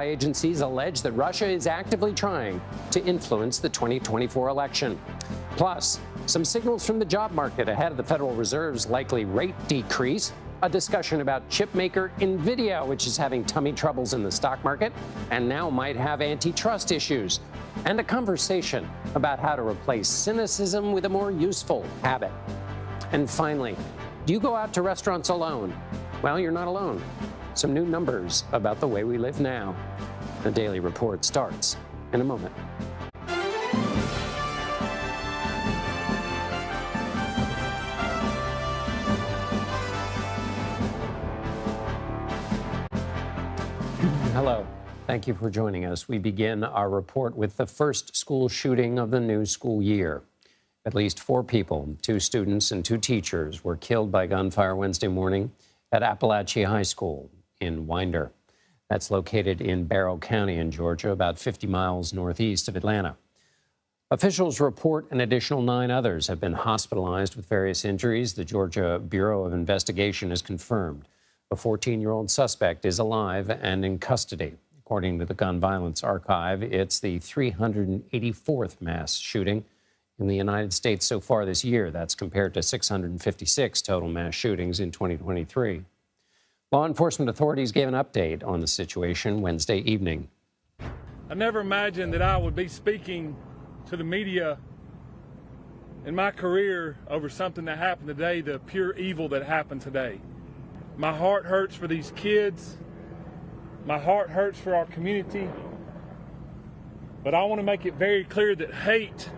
Agencies allege that Russia is actively trying to influence the 2024 election. Plus, some signals from the job market ahead of the Federal Reserve's likely rate decrease, a discussion about chip maker NVIDIA, which is having tummy troubles in the stock market and now might have antitrust issues, and a conversation about how to replace cynicism with a more useful habit. And finally, do you go out to restaurants alone? Well, you're not alone. Some new numbers about the way we live now. The Daily Report starts in a moment. Hello. Thank you for joining us. We begin our report with the first school shooting of the new school year. At least 4 people, 2 students and 2 teachers, were killed by gunfire Wednesday morning at Appalachia High School in Winder. That's located in Barrow County in Georgia, about 50 miles northeast of Atlanta. Officials report an additional 9 others have been hospitalized with various injuries. The Georgia Bureau of Investigation has confirmed a 14-year-old suspect is alive and in custody. According to the Gun Violence Archive, it's the 384th mass shooting in the United States so far this year. That's compared to 656 total mass shootings in 2023. Law enforcement authorities gave an update on the situation Wednesday evening. I never imagined that I would be speaking to the media in my career over something that happened today, the pure evil that happened today. My heart hurts for these kids. My heart hurts for our community. But I want to make it very clear that hate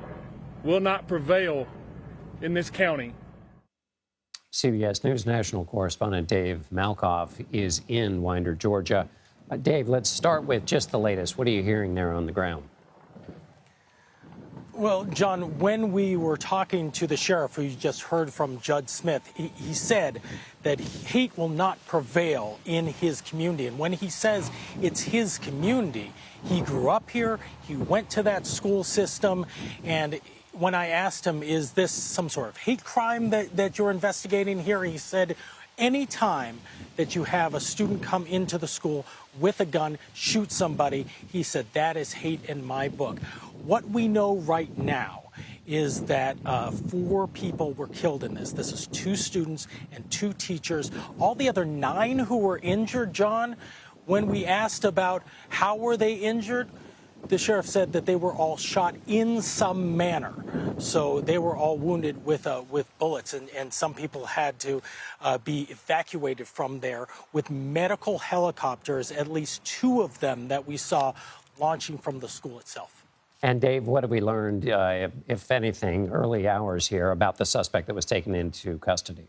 will not prevail in this county. CBS News national correspondent Dave Malkoff is in Winder, Georgia. Dave, let's start with just the latest. What are you hearing there on the ground? Well, John, when we were talking to the sheriff, who you just heard from Judge Smith, he said that hate will not prevail in his community. And when he says it's his community, he grew up here, he went to that school system, and when I asked him, is this some sort of hate crime that you're investigating here? He said, any time that you have a student come into the school with a gun, shoot somebody, he said, that is hate in my book. What we know right now is that 4 people were killed in this. This is 2 students and 2 teachers. All the other 9 who were injured, John, when we asked about how were they injured, the sheriff said that they were all shot in some manner. So they were all wounded with bullets, and some people had to be evacuated from there with medical helicopters, at least 2 of them that we saw launching from the school itself. And Dave, what have we learned, if anything, early hours here about the suspect that was taken into custody?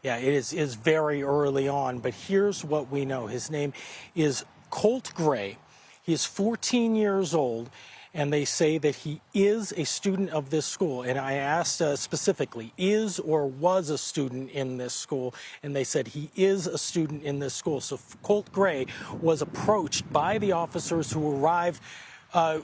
Yeah, it is very early on, but here's what we know. His name is Colt Gray. He is 14 years old, and they say that he is a student of this school. And I asked specifically, is or was a student in this school? And they said he is a student in this school. So Colt Gray was approached by the officers who arrived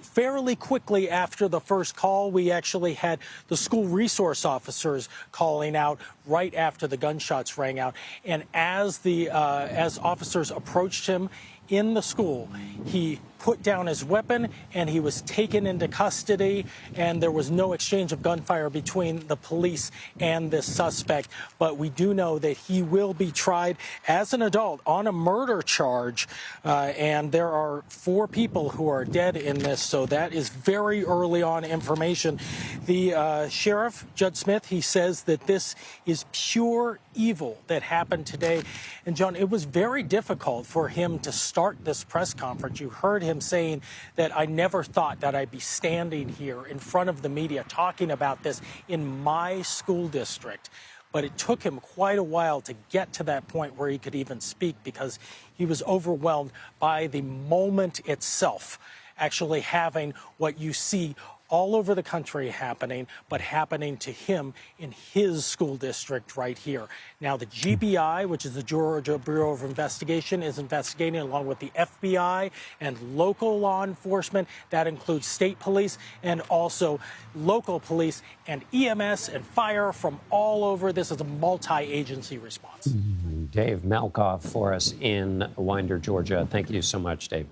fairly quickly after the first call. We actually had the school resource officers calling out right after the gunshots rang out. And as officers approached him in the school, he put down his weapon and he was taken into custody, and there was no exchange of gunfire between the police and this suspect. But we do know that he will be tried as an adult on a murder charge, and there are 4 people who are dead in this, so that is very early on information. The sheriff, Judge Smith, he says that this is pure evil that happened today. And John, it was very difficult for him to start this press conference. You heard him saying that I never thought that I'd be standing here in front of the media talking about this in my school district. But it took him quite a while to get to that point where he could even speak, because he was overwhelmed by the moment itself, actually having what you see all over the country happening, but happening to him in his school district right here. Now, the GBI, which is the Georgia Bureau of Investigation, is investigating along with the FBI and local law enforcement. That includes state police and also local police and EMS and fire from all over. This is a multi-agency response. Dave Malkoff for us in Winder, Georgia. Thank you so much, Dave.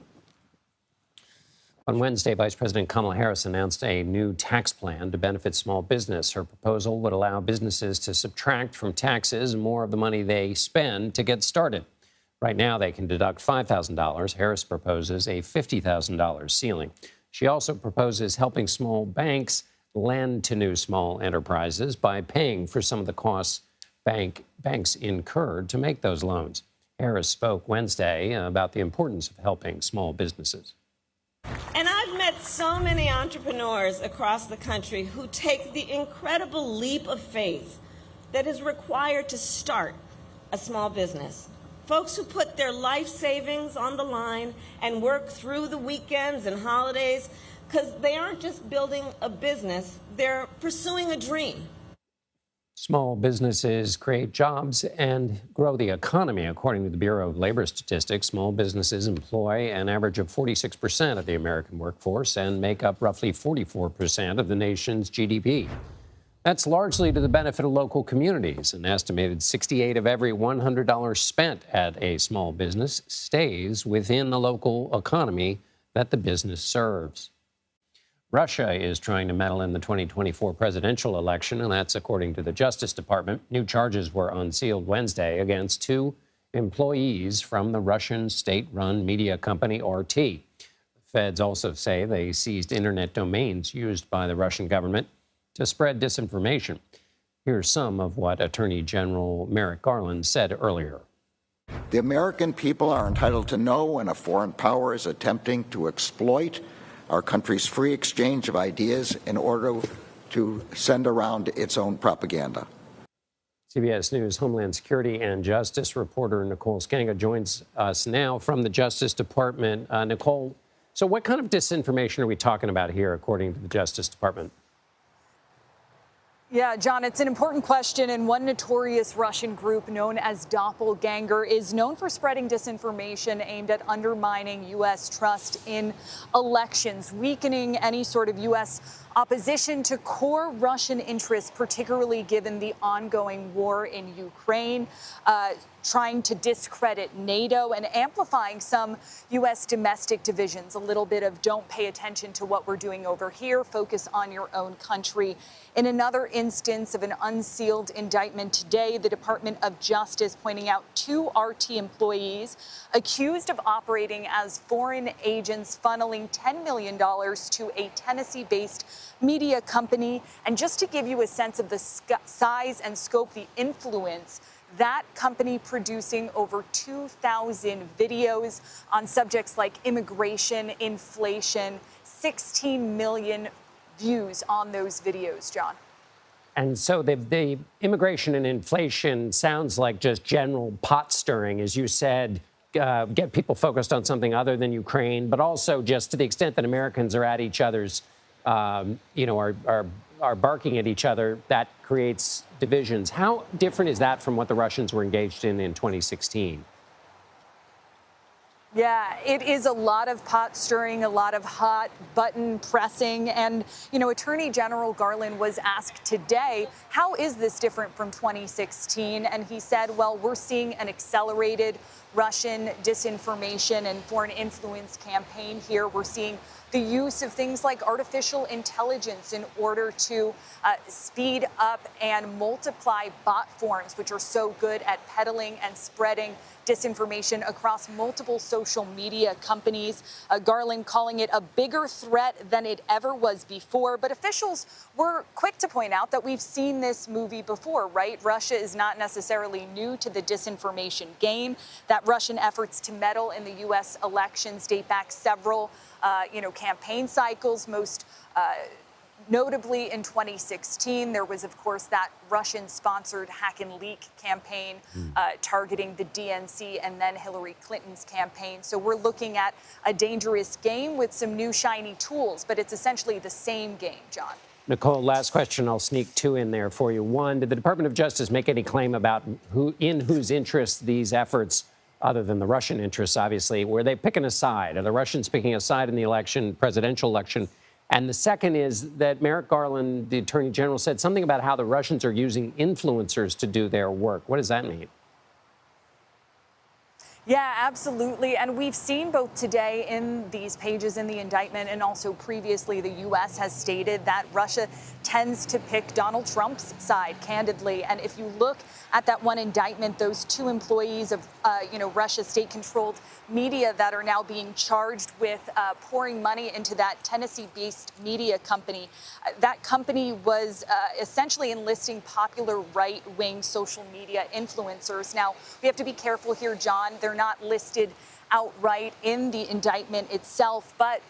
On Wednesday, Vice President Kamala Harris announced a new tax plan to benefit small business. Her proposal would allow businesses to subtract from taxes more of the money they spend to get started. Right now, they can deduct $5,000. Harris proposes a $50,000 ceiling. She also proposes helping small banks lend to new small enterprises by paying for some of the costs banks incurred to make those loans. Harris spoke Wednesday about the importance of helping small businesses. And I've met so many entrepreneurs across the country who take the incredible leap of faith that is required to start a small business. Folks who put their life savings on the line and work through the weekends and holidays because they aren't just building a business, they're pursuing a dream. Small businesses create jobs and grow the economy. According to the Bureau of Labor Statistics, small businesses employ an average of 46% of the American workforce and make up roughly 44% of the nation's GDP. That's largely to the benefit of local communities. An estimated 68 of every $100 spent at a small business stays within the local economy that the business serves. Russia is trying to meddle in the 2024 presidential election, and that's according to the Justice Department. New charges were unsealed Wednesday against 2 employees from the Russian state-run media company RT. The feds also say they seized internet domains used by the Russian government to spread disinformation. Here's some of what Attorney General Merrick Garland said earlier. The American people are entitled to know when a foreign power is attempting to exploit our country's free exchange of ideas in order to send around its own propaganda. CBS News Homeland Security and Justice reporter Nicole Skanga joins us now from the Justice Department. Nicole, so what kind of disinformation are we talking about here, according to the Justice Department? Yeah, John, it's an important question, and one notorious Russian group known as Doppelganger is known for spreading disinformation aimed at undermining U.S. trust in elections, weakening any sort of U.S. opposition to core Russian interests, particularly given the ongoing war in Ukraine, trying to discredit NATO and amplifying some U.S. domestic divisions. A little bit of don't pay attention to what we're doing over here, focus on your own country. In another instance of an unsealed indictment today, the Department of Justice pointing out 2 RT employees accused of operating as foreign agents, funneling $10 million to a Tennessee-based media company. And just to give you a sense of the size and scope, the influence, that company producing over 2,000 videos on subjects like immigration, inflation, 16 million views on those videos, John. And so the immigration and inflation sounds like just general pot stirring, as you said, get people focused on something other than Ukraine, but also just to the extent that Americans are at each other's, are barking at each other, that creates divisions. How different is that from what the Russians were engaged in 2016? Yeah, it is a lot of pot stirring, a lot of hot button pressing. And, Attorney General Garland was asked today, how is this different from 2016? And he said, well, we're seeing an accelerated Russian disinformation and foreign influence campaign here. We're seeing the use of things like artificial intelligence in order to speed up and multiply bot forms, which are so good at peddling and spreading disinformation across multiple social media companies. Garland calling it a bigger threat than it ever was before. But officials were quick to point out that we've seen this movie before, right? Russia is not necessarily new to the disinformation game. That Russian efforts to meddle in the U.S. elections date back several campaign cycles. Most notably in 2016, there was, of course, that Russian-sponsored hack and leak campaign targeting the DNC and then Hillary Clinton's campaign. So we're looking at a dangerous game with some new shiny tools, but it's essentially the same game, John. Nicole, last question. I'll sneak 2 in there for you. One, did the Department of Justice make any claim about whose interests these efforts, other than the Russian interests, obviously, were they picking a side? Are the Russians picking a side in the presidential election? And the second is that Merrick Garland, the Attorney General, said something about how the Russians are using influencers to do their work. What does that mean? Yeah, absolutely. And we've seen both today in these pages in the indictment and also previously the U.S. has stated that Russia tends to pick Donald Trump's side, candidly. And if you look at that one indictment, those two employees of, Russia's state-controlled media that are now being charged with pouring money into that Tennessee-based media company. That company was essentially enlisting popular right-wing social media influencers. Now, we have to be careful here, John. They're not listed outright in the indictment itself, but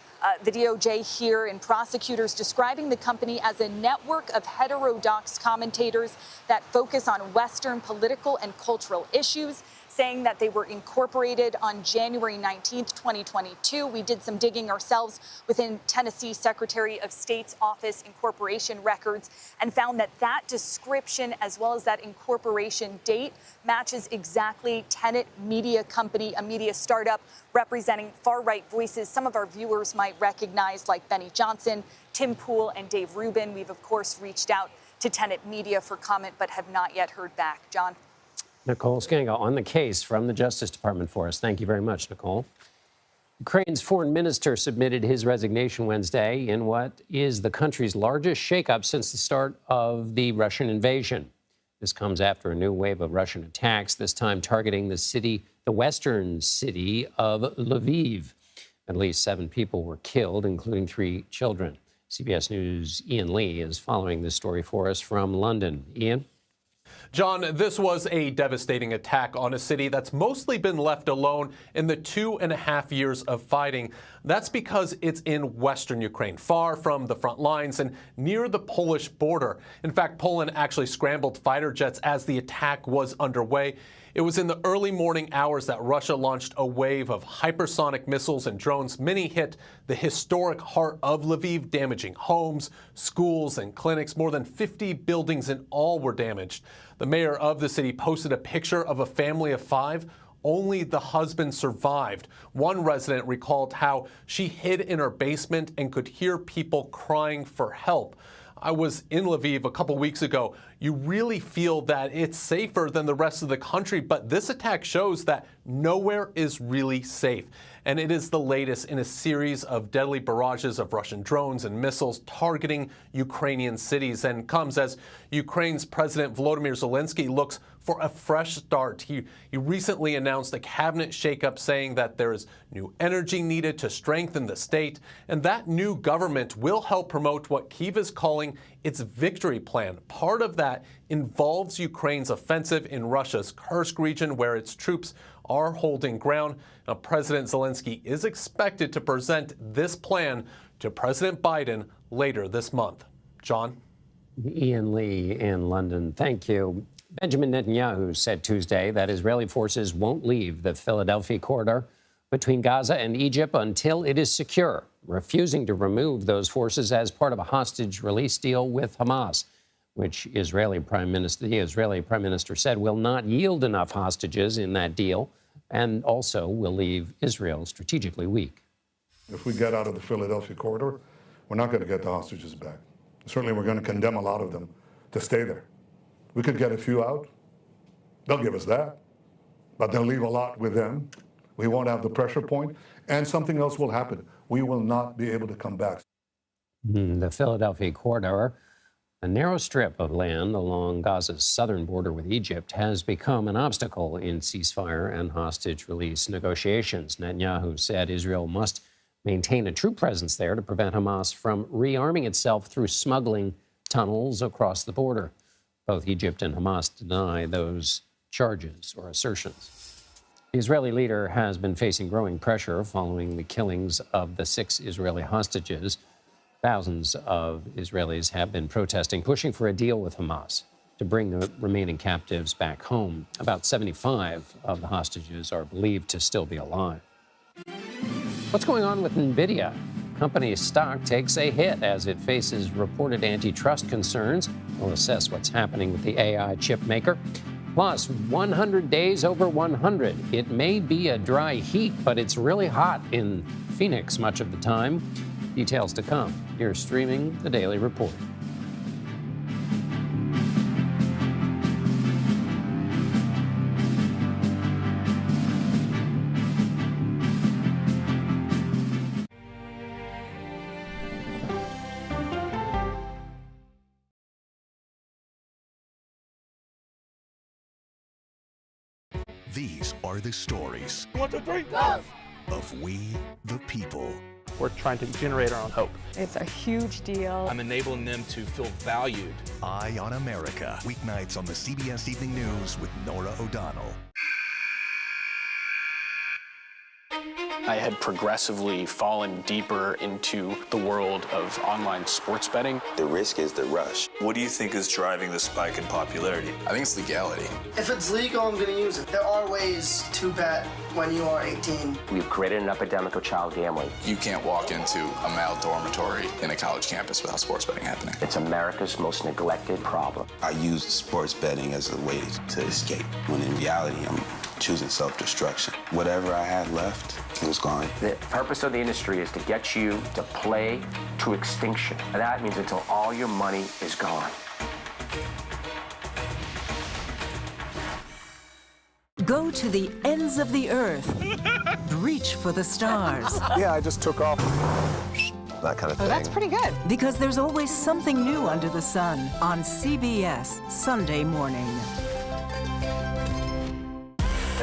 the DOJ here and prosecutors describing the company as a network of heterodox commentators that focus on Western political and cultural issues, saying that they were incorporated on January 19th, 2022. We did some digging ourselves within Tennessee Secretary of State's office incorporation records and found that that description, as well as that incorporation date, matches exactly Tenet Media Company, a media startup representing far-right voices some of our viewers might recognize, like Benny Johnson, Tim Pool, and Dave Rubin. We've, of course, reached out to Tenet Media for comment, but have not yet heard back. John? Nicole Scango on the case from the Justice Department for us. Thank you very much, Nicole. Ukraine's foreign minister submitted his resignation Wednesday in what is the country's largest shakeup since the start of the Russian invasion. This comes after a new wave of Russian attacks, this time targeting the western city of Lviv. At least 7 people were killed, including 3 children. CBS News' Ian Lee is following this story for us from London. Ian? John, this was a devastating attack on a city that's mostly been left alone in the 2.5 years of fighting. That's because it's in western Ukraine, far from the front lines and near the Polish border. In fact, Poland actually scrambled fighter jets as the attack was underway. It was in the early morning hours that Russia launched a wave of hypersonic missiles and drones. Many hit the historic heart of Lviv, damaging homes, schools, and clinics. More than 50 buildings in all were damaged. The mayor of the city posted a picture of a family of 5. Only the husband survived. One resident recalled how she hid in her basement and could hear people crying for help. I was in Lviv a couple weeks ago. You really feel that it's safer than the rest of the country, but this attack shows that nowhere is really safe. And it is the latest in a series of deadly barrages of Russian drones and missiles targeting Ukrainian cities, and comes as Ukraine's President Volodymyr Zelensky looks for a fresh start. He recently announced a cabinet shakeup saying that there is new energy needed to strengthen the state, and that new government will help promote what Kyiv is calling its victory plan. Part of that involves Ukraine's offensive in Russia's Kursk region, where its troops are holding ground. Now, President Zelensky is expected to present this plan to President Biden later this month. John? Ian Lee in London. Thank you. Benjamin Netanyahu said Tuesday that Israeli forces won't leave the Philadelphia corridor between Gaza and Egypt until it is secure, refusing to remove those forces as part of a hostage release deal with Hamas, which the Israeli Prime Minister said will not yield enough hostages in that deal and also will leave Israel strategically weak. If we get out of the Philadelphia corridor, we're not going to get the hostages back. Certainly, we're going to condemn a lot of them to stay there. We could get a few out. They'll give us that. But they'll leave a lot with them. We won't have the pressure point. And something else will happen. We will not be able to come back. The Philadelphia corridor, a narrow strip of land along Gaza's southern border with Egypt, has become an obstacle in ceasefire and hostage release negotiations. Netanyahu said Israel must maintain a true presence there to prevent Hamas from rearming itself through smuggling tunnels across the border. Both Egypt and Hamas deny those charges or assertions. The Israeli leader has been facing growing pressure following the killings of the 6 Israeli hostages. Thousands of Israelis have been protesting, pushing for a deal with Hamas to bring the remaining captives back home. About 75 of the hostages are believed to still be alive. What's going on with NVIDIA? Company's stock takes a hit as it faces reported antitrust concerns. We'll assess what's happening with the AI chip maker. Plus, 100 days over 100. It may be a dry heat, but it's really hot in Phoenix much of the time. Details to come. You're streaming The Daily Report. These are the stories 1, 2, 3, go! of We the People. We're trying to generate our own hope. It's a huge deal. I'm enabling them to feel valued. Eye on America. Weeknights on the CBS Evening News with Norah O'Donnell. I had progressively fallen deeper into the world of online sports betting. The risk is the rush. What do you think is driving the spike in popularity? I think it's legality. If it's legal, I'm going to use it. There are ways to bet when you are 18. We've created an epidemic of child gambling. You can't walk into a male dormitory in a college campus without sports betting happening. It's America's most neglected problem. I use sports betting as a way to escape, when in reality, I'm choosing self-destruction. Whatever I had left, it was gone. The purpose of the industry is to get you to play to extinction. And that means until all your money is gone. Go to the ends of the earth. Reach for the stars. Yeah, I just took off. That kind of thing. Oh, that's pretty good. Because there's always something new under the sun on CBS Sunday morning.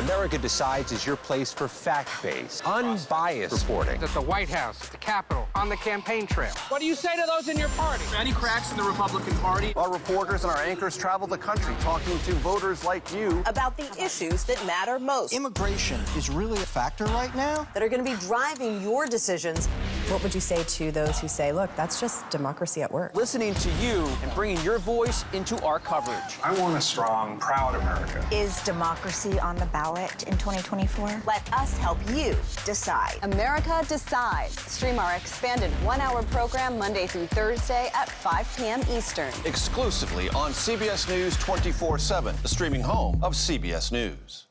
America Decides is your place for fact-based, unbiased reporting. At the White House, at the Capitol, on the campaign trail. What do you say to those in your party? Any cracks in the Republican Party? Our reporters and our anchors travel the country talking to voters like you about the issues that matter most. Immigration is really a factor right now that are going to be driving your decisions. What would you say to those who say, look, that's just democracy at work? Listening to you and bringing your voice into our coverage. I want a strong, proud America. Is democracy on the ballot in 2024? Let us help you decide. America Decides. Stream our expanded one-hour program Monday through Thursday at 5 p.m. Eastern. Exclusively on CBS News 24/7, the streaming home of CBS News.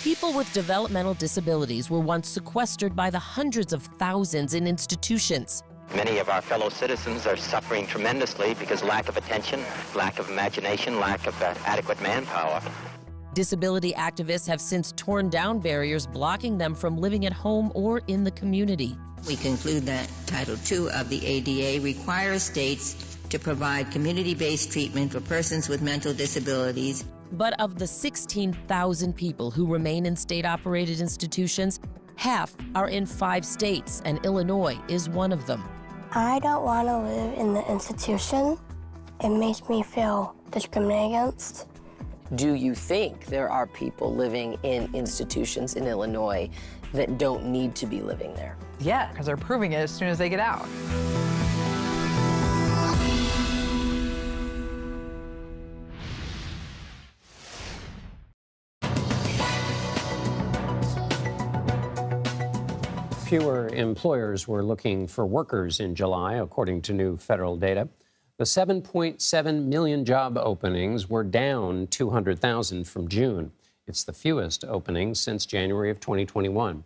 People with developmental disabilities were once sequestered by the hundreds of thousands in institutions. Many of our fellow citizens are suffering tremendously because lack of attention, lack of imagination, lack of adequate manpower. Disability activists have since torn down barriers blocking them from living at home or in the community. We conclude that Title II of the ADA requires states to provide community-based treatment for persons with mental disabilities. But of the 16,000 people who remain in state-operated institutions, half are in 5 states, and Illinois is one of them. I don't want to live in the institution. It makes me feel discriminated against. Do you think there are people living in institutions in Illinois that don't need to be living there? Yeah, because they're proving it as soon as they get out. Fewer employers were looking for workers in July, according to new federal data. The 7.7 million job openings were down 200,000 from June. It's the fewest openings since January of 2021.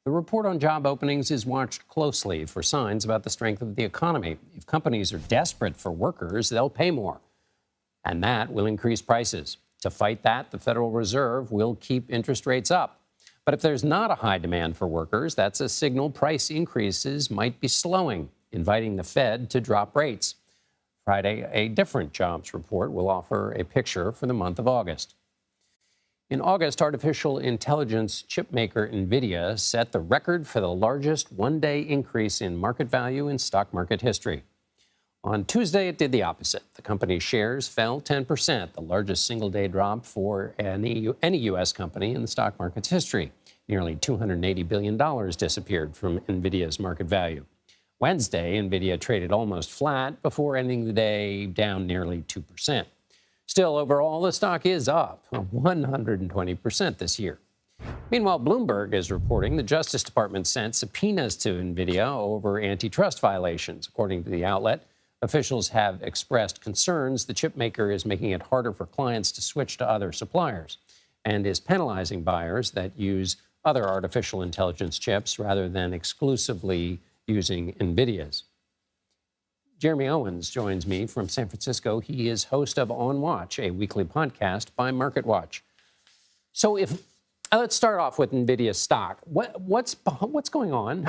The report on job openings is watched closely for signs about the strength of the economy. If companies are desperate for workers, they'll pay more, and that will increase prices. To fight that, the Federal Reserve will keep interest rates up. But if there's not a high demand for workers, that's a signal price increases might be slowing, inviting the Fed to drop rates. Friday, a different jobs report will offer a picture for the month of August. In August, artificial intelligence chipmaker NVIDIA set the record for the largest one-day increase in market value in stock market history. On Tuesday, it did the opposite. The company's shares fell 10%, the largest single-day drop for any U.S. company in the stock market's history. Nearly $280 billion disappeared from NVIDIA's market value. Wednesday, NVIDIA traded almost flat before ending the day down nearly 2%. Still, overall, the stock is up 120% this year. Meanwhile, Bloomberg is reporting the Justice Department sent subpoenas to NVIDIA over antitrust violations. According to the outlet, officials have expressed concerns the chipmaker is making it harder for clients to switch to other suppliers and is penalizing buyers that use other artificial intelligence chips rather than exclusively using NVIDIA's. Jeremy Owens joins me from San Francisco. He is host of On Watch, a weekly podcast by MarketWatch. So let's start off with NVIDIA stock. What's going on?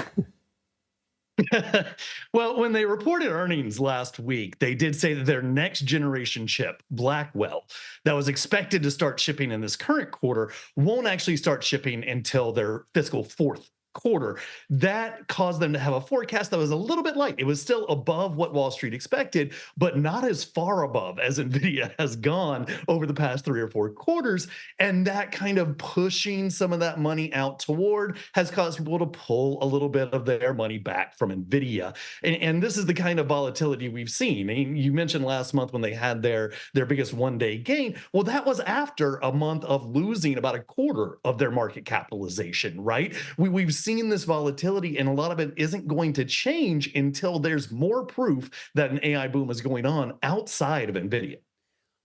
Well, when they reported earnings last week, they did say that their next generation chip, Blackwell, that was expected to start shipping in this current quarter, won't actually start shipping until their fiscal fourth quarter. That caused them to have a forecast that was a little bit light. It was still above what Wall Street expected, but not as far above as Nvidia has gone over the past 3 or 4 quarters. And that kind of pushing some of that money out toward has caused people to pull a little bit of their money back from Nvidia. And this is the kind of volatility we've seen. I mean, you mentioned last month when they had their biggest one-day gain. Well, that was after a month of losing about a quarter of their market capitalization, right? We've seen this volatility, and a lot of it isn't going to change until there's more proof that an AI boom is going on outside of Nvidia.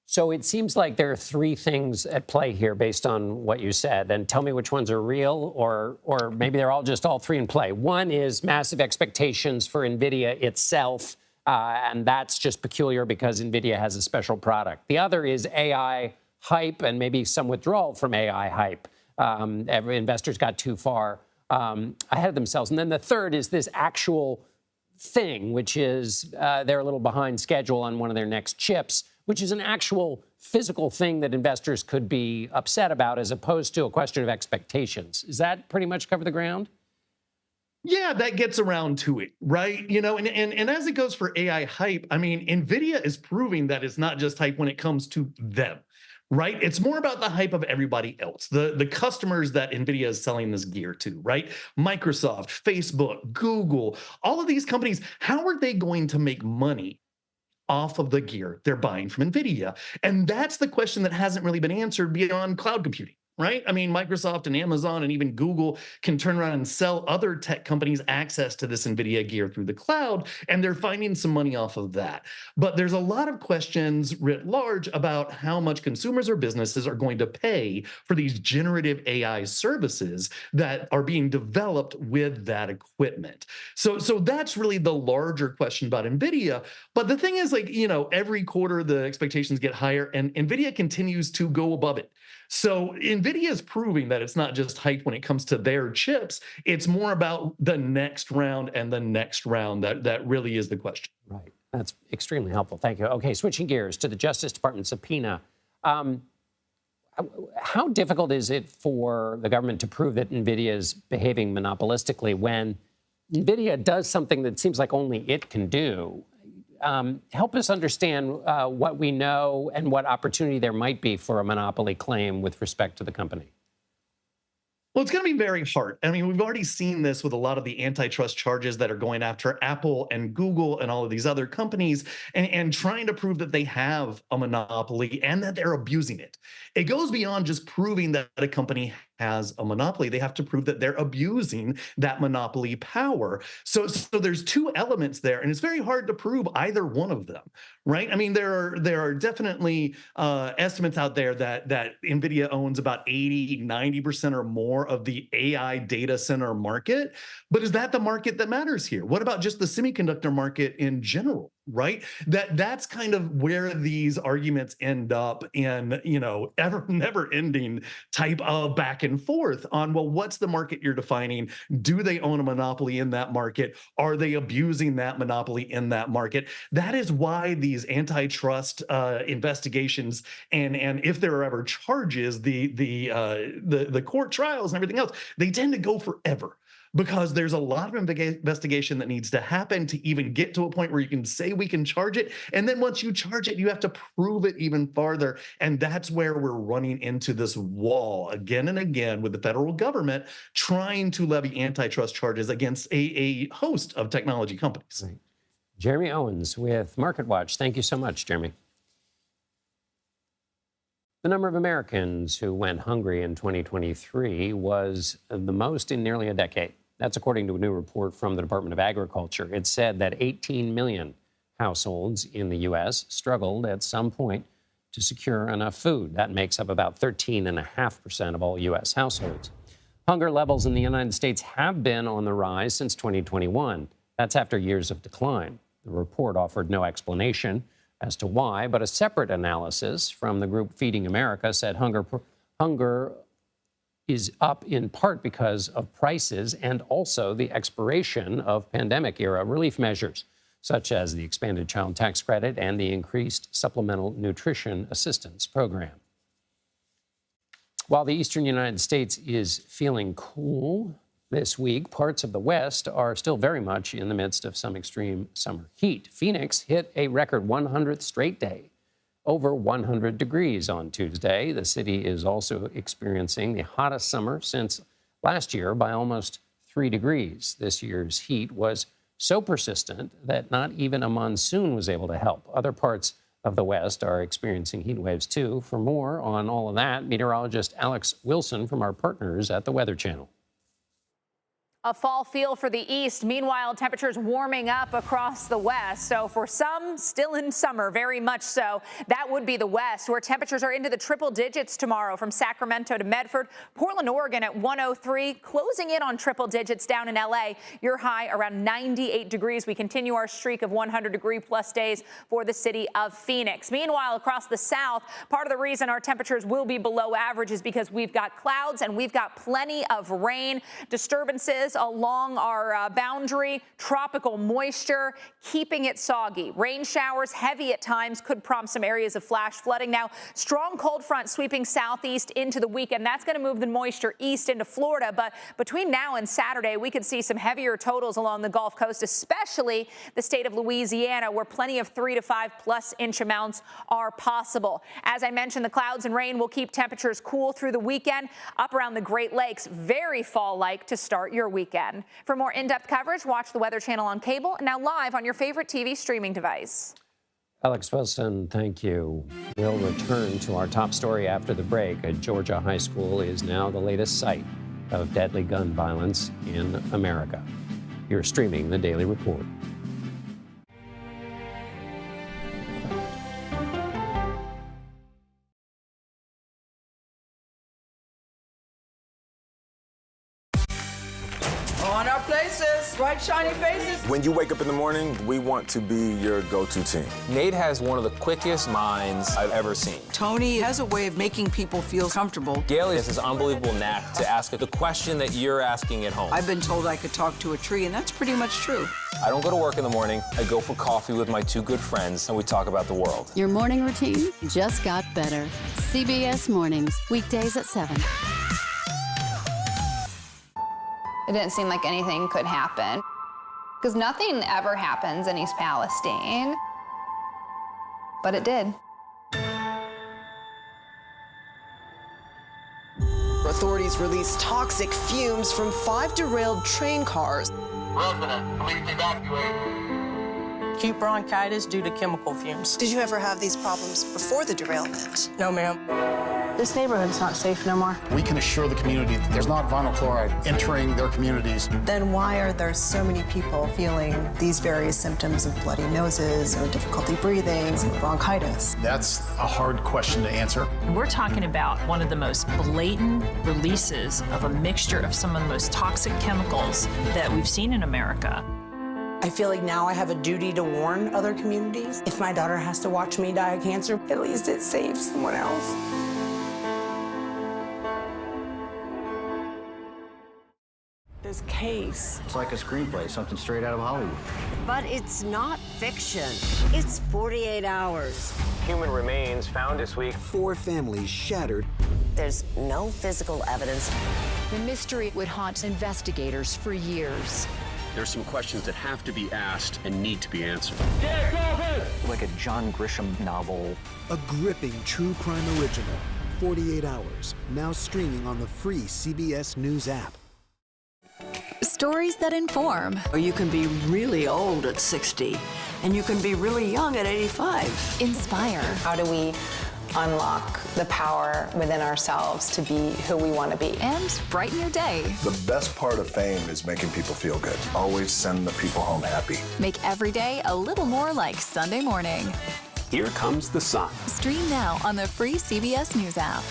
So it seems like there are 3 things at play here based on what you said. And tell me which ones are real, or maybe they're all 3 in play. One is massive expectations for Nvidia itself, and that's just peculiar because Nvidia has a special product. The other is AI hype and maybe some withdrawal from AI hype. Investors got too far ahead of themselves. And then the third is this actual thing, which is they're a little behind schedule on one of their next chips, which is an actual physical thing that investors could be upset about as opposed to a question of expectations. Is that pretty much cover the ground? Yeah, that gets around to it, right? You know, and as it goes for AI hype, I mean, Nvidia is proving that it's not just hype when it comes to them. Right? It's more about the hype of everybody else, the customers that NVIDIA is selling this gear to, right? Microsoft, Facebook, Google, all of these companies, how are they going to make money off of the gear they're buying from NVIDIA? And that's the question that hasn't really been answered beyond cloud computing. Right? I mean, Microsoft and Amazon and even Google can turn around and sell other tech companies access to this NVIDIA gear through the cloud, and they're finding some money off of that. But there's a lot of questions writ large about how much consumers or businesses are going to pay for these generative AI services that are being developed with that equipment. So that's really the larger question about NVIDIA. But the thing is, like, you know, every quarter the expectations get higher, and NVIDIA continues to go above it. So NVIDIA is proving that it's not just hype when it comes to their chips. It's more about the next round and the next round. That really is the question. Right. That's extremely helpful. Thank you. Okay, switching gears to the Justice Department subpoena. How difficult is it for the government to prove that NVIDIA is behaving monopolistically when NVIDIA does something that seems like only it can do? Help us understand what we know and what opportunity there might be for a monopoly claim with respect to the company. Well, it's going to be very hard. I mean, we've already seen this with a lot of the antitrust charges that are going after Apple and Google and all of these other companies and trying to prove that they have a monopoly and that they're abusing it. It goes beyond just proving that a company has a monopoly. They have to prove that they're abusing that monopoly power. So there's 2 elements there, and it's very hard to prove either one of them, right? I mean, there are definitely estimates out there that NVIDIA owns about 80-90% or more of the AI data center market. But is that the market that matters here? What about just the semiconductor market in general? Right? That's kind of where these arguments end up in, you know, never ending type of back and forth on, well, what's the market you're defining? Do they own a monopoly in that market? Are they abusing that monopoly in that market? That is why these antitrust investigations and if there are ever charges, the court trials and everything else, they tend to go forever. Because there's a lot of investigation that needs to happen to even get to a point where you can say we can charge it. And then once you charge it, you have to prove it even farther. And that's where we're running into this wall again and again with the federal government trying to levy antitrust charges against a host of technology companies. Right. Jeremy Owens with MarketWatch. Thank you so much, Jeremy. The number of Americans who went hungry in 2023 was the most in nearly a decade. That's according to a new report from the Department of Agriculture. It said that 18 million households in the U.S. struggled at some point to secure enough food. That makes up about 13.5% of all U.S. households. Hunger levels in the United States have been on the rise since 2021. That's after years of decline. The report offered no explanation as to why, but a separate analysis from the group Feeding America said hunger is up in part because of prices and also the expiration of pandemic-era relief measures, such as the expanded child tax credit and the increased supplemental nutrition assistance program. While the eastern United States is feeling cool this week, parts of the West are still very much in the midst of some extreme summer heat. Phoenix hit a record 100th straight day over 100 degrees on Tuesday. The city is also experiencing the hottest summer since last year by almost 3 degrees. This year's heat was so persistent that not even a monsoon was able to help. Other parts of the West are experiencing heat waves too. For more on all of that, meteorologist Alex Wilson from our partners at the Weather Channel. A fall feel for the east. Meanwhile, temperatures warming up across the west. So for some, still in summer, very much so. That would be the west, where temperatures are into the triple digits tomorrow from Sacramento to Medford. Portland, Oregon at 103, closing in on triple digits down in L.A. Your high around 98 degrees. We continue our streak of 100-degree-plus days for the city of Phoenix. Meanwhile, across the south, part of the reason our temperatures will be below average is because we've got clouds and we've got plenty of rain. Disturbances along our boundary, tropical moisture, keeping it soggy. Rain showers, heavy at times, could prompt some areas of flash flooding. Now, strong cold front sweeping southeast into the weekend. That's going to move the moisture east into Florida. But between now and Saturday, we could see some heavier totals along the Gulf Coast, especially the state of Louisiana, where plenty of 3 to 5+ inch amounts are possible. As I mentioned, the clouds and rain will keep temperatures cool through the weekend. Up around the Great Lakes, very fall-like to start your weekend. For more in-depth coverage, watch the Weather Channel on cable and now live on your favorite TV streaming device. Alex Wilson, thank you. We'll return to our top story after the break. A Georgia high school is now the latest site of deadly gun violence in America. You're streaming the Daily Report. On our places, bright, shiny faces. When you wake up in the morning, we want to be your go-to team. Nate has one of the quickest minds I've ever seen. Tony has a way of making people feel comfortable. Gail has this unbelievable knack to ask the question that you're asking at home. I've been told I could talk to a tree, and that's pretty much true. I don't go to work in the morning. I go for coffee with my 2 good friends, and we talk about the world. Your morning routine just got better. CBS Mornings, weekdays at 7. It didn't seem like anything could happen, because nothing ever happens in East Palestine, but it did. Authorities released toxic fumes from 5 derailed train cars. Resident, please evacuate. Acute bronchitis due to chemical fumes. Did you ever have these problems before the derailment? No, ma'am. This neighborhood's not safe no more. We can assure the community that there's not vinyl chloride entering their communities. Then why are there so many people feeling these various symptoms of bloody noses or difficulty breathing, bronchitis? That's a hard question to answer. We're talking about one of the most blatant releases of a mixture of some of the most toxic chemicals that we've seen in America. I feel like now I have a duty to warn other communities. If my daughter has to watch me die of cancer, at least it saves someone else. This case. It's like a screenplay, something straight out of Hollywood. But it's not fiction. It's 48 hours. Human remains found this week. 4 families shattered. There's no physical evidence. The mystery would haunt investigators for years. There's some questions that have to be asked and need to be answered. Like a John Grisham novel. A gripping true crime original. 48 hours. Now streaming on the free CBS News app. Stories that inform. Or you can be really old at 60, and you can be really young at 85. Inspire. How do we unlock the power within ourselves to be who we want to be? And brighten your day. The best part of fame is making people feel good. Always send the people home happy. Make every day a little more like Sunday morning. Here comes the sun. Stream now on the free CBS News app.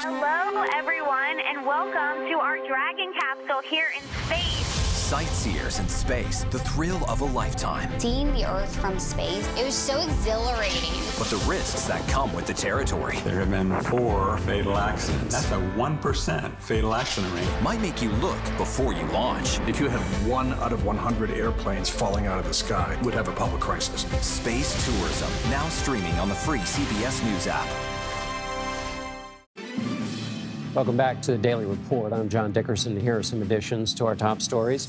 Hello, everyone, and welcome to our Dragon capsule here in space. sightseers in space, the thrill of a lifetime. Seeing the Earth from space, it was so exhilarating. But the risks that come with the territory. There have been 4 fatal accidents. That's a 1% fatal accident rate. Might make you look before you launch. If you had 1 out of 100 airplanes falling out of the sky, we'd have a public crisis. Space tourism, now streaming on the free CBS News app. Welcome back to the Daily Report. I'm John Dickerson. Here are some additions to our top stories.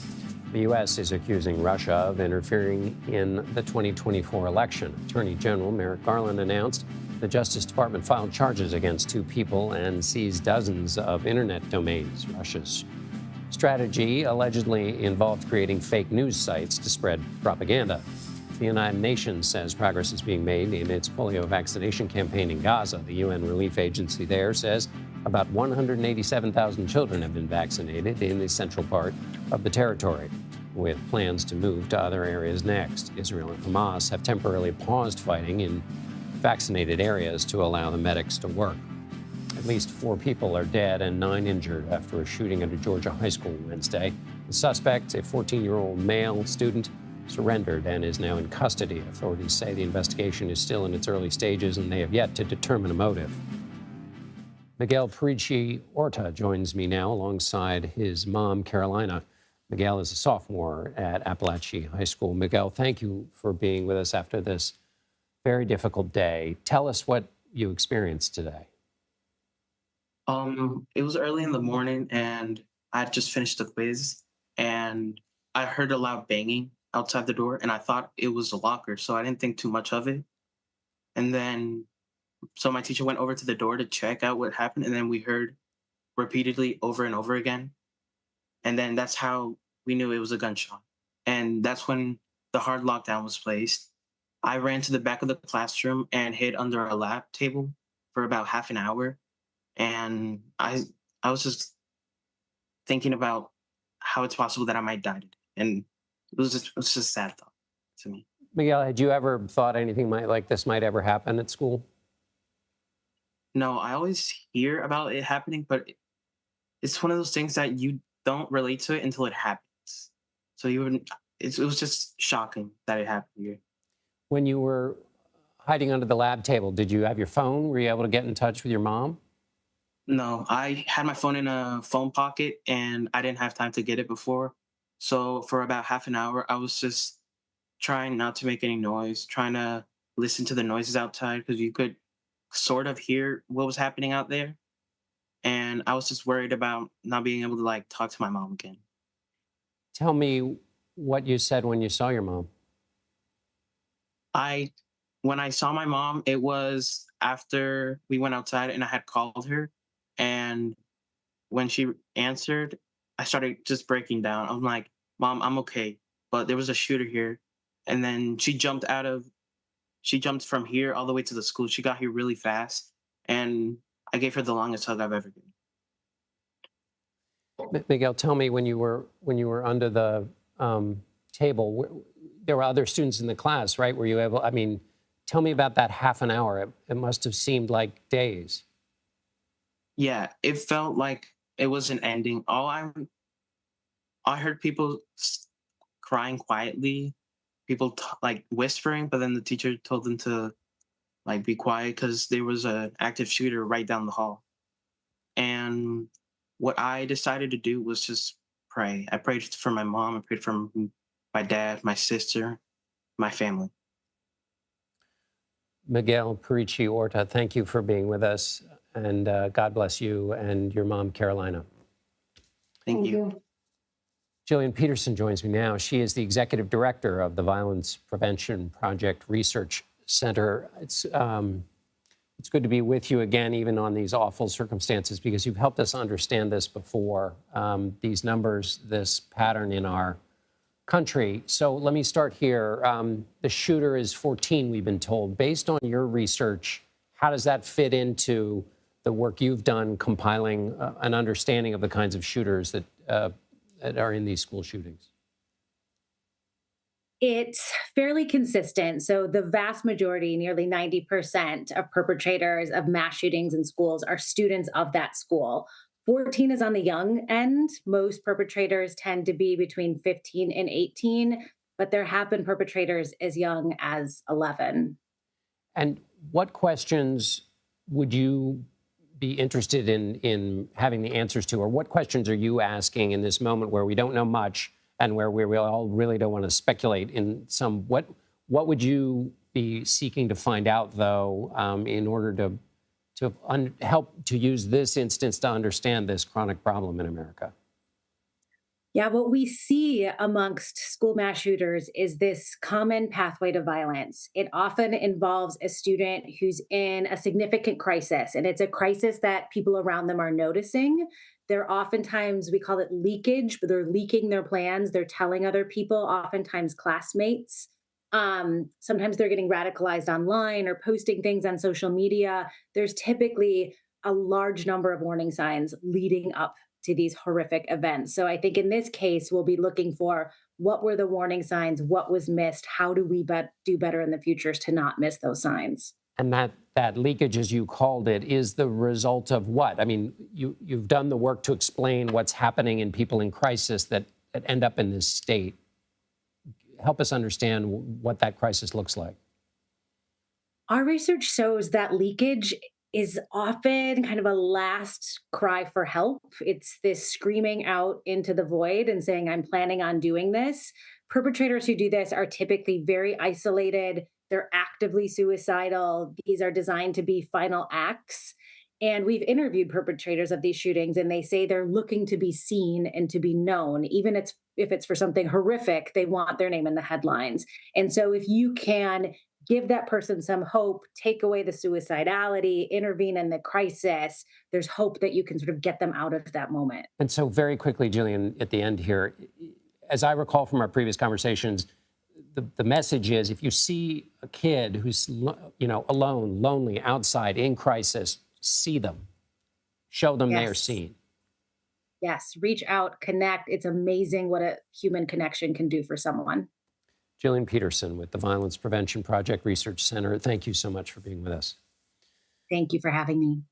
The U.S. is accusing Russia of interfering in the 2024 election. Attorney General Merrick Garland announced the Justice Department filed charges against 2 people and seized dozens of internet domains. Russia's strategy allegedly involved creating fake news sites to spread propaganda. The United Nations says progress is being made in its polio vaccination campaign in Gaza. The UN relief agency there says about 187,000 children have been vaccinated in the central part of the territory, with plans to move to other areas next. Israel and Hamas have temporarily paused fighting in vaccinated areas to allow the medics to work. At least 4 people are dead and 9 injured after a shooting at a Georgia high school Wednesday. The suspect, a 14-year-old male student, surrendered and is now in custody. Authorities say the investigation is still in its early stages and they have yet to determine a motive. Miguel Perici Orta joins me now alongside his mom, Carolina. Miguel is a sophomore at Appalachian High School. Miguel, thank you for being with us after this very difficult day. Tell us what you experienced today. It was early in the morning and I had just finished the quiz and I heard a loud banging outside the door and I thought it was a locker, so I didn't think too much of it. And then so my teacher went over to the door to check out what happened, and then we heard repeatedly over and over again. And then that's how we knew it was a gunshot. And that's when the hard lockdown was placed. I ran to the back of the classroom and hid under a lab table for about half an hour. And I was just thinking about how it's possible that I might die today. And it was just a sad thought to me. Miguel, had you ever thought anything like this might ever happen at school? No, I always hear about it happening, but it's one of those things that you don't relate to it until it happens. So it was just shocking that it happened here. When you were hiding under the lab table, did you have your phone? Were you able to get in touch with your mom? No, I had my phone in a phone pocket and I didn't have time to get it before. So for about half an hour, I was just trying not to make any noise, trying to listen to the noises outside because you could sort of hear what was happening out there. And I was just worried about not being able to talk to my mom again. Tell me what you said when you saw your mom. When I saw my mom, it was after we went outside and I had called her. And when she answered, I started just breaking down. I'm like, Mom, I'm okay. But there was a shooter here. And then she jumped from here all the way to the school. She got here really fast. And I gave her the longest hug I've ever given. Miguel, tell me when you were under the table, there were other students in the class, right? Were you able, tell me about that half an hour. It must have seemed like days. Yeah, it felt like it was an ending. I heard people crying quietly, people whispering, but then the teacher told them to be quiet because there was an active shooter right down the hall. And what I decided to do was just pray. I prayed for my mom, I prayed for my dad, my sister, my family. Miguel Perici Orta, thank you for being with us, and God bless you and your mom, Carolina. Thank you. Jillian Peterson joins me now. She is the executive director of the Violence Prevention Project Research Center. It's good to be with you again, even on these awful circumstances, because you've helped us understand this before, these numbers, this pattern in our country. So let me start here. The shooter is 14, we've been told. Based on your research, how does that fit into the work you've done compiling an understanding of the kinds of shooters that are in these school shootings? It's fairly consistent. So the vast majority, nearly 90% of perpetrators of mass shootings in schools are students of that school. 14 is on the young end. Most perpetrators tend to be between 15 and 18, but there have been perpetrators as young as 11. And what questions would you be interested in having the answers to, or what questions are you asking in this moment where we don't know much and where we all really don't want to speculate in some, what would you be seeking to find out, though, in order to help to use this instance to understand this chronic problem in America? Yeah, what we see amongst school mass shooters is this common pathway to violence. It often involves a student who's in a significant crisis, and it's a crisis that people around them are noticing. They're oftentimes, we call it leakage, but they're leaking their plans. They're telling other people, oftentimes classmates. Sometimes they're getting radicalized online or posting things on social media. There's typically a large number of warning signs leading up to these horrific events. So I think in this case, we'll be looking for what were the warning signs, what was missed, how do we do better in the future to not miss those signs. And that leakage, as you called it, is the result of what? I mean, you've done the work to explain what's happening in people in crisis that end up in this state. Help us understand what that crisis looks like. Our research shows that leakage is often kind of a last cry for help. It's this screaming out into the void and saying, I'm planning on doing this. Perpetrators who do this are typically very isolated. They're actively suicidal. These are designed to be final acts. And we've interviewed perpetrators of these shootings, and they say they're looking to be seen and to be known. Even if it's for something horrific, they want their name in the headlines. And so if you can give that person some hope, take away the suicidality, intervene in the crisis, there's hope that you can sort of get them out of that moment. And so very quickly, Jillian, at the end here, as I recall from our previous conversations, the message is if you see a kid who's, alone, lonely, outside, in crisis, see them, show them they are seen. Yes, reach out, connect. It's amazing what a human connection can do for someone. Jillian Peterson with the Violence Prevention Project Research Center, thank you so much for being with us. Thank you for having me.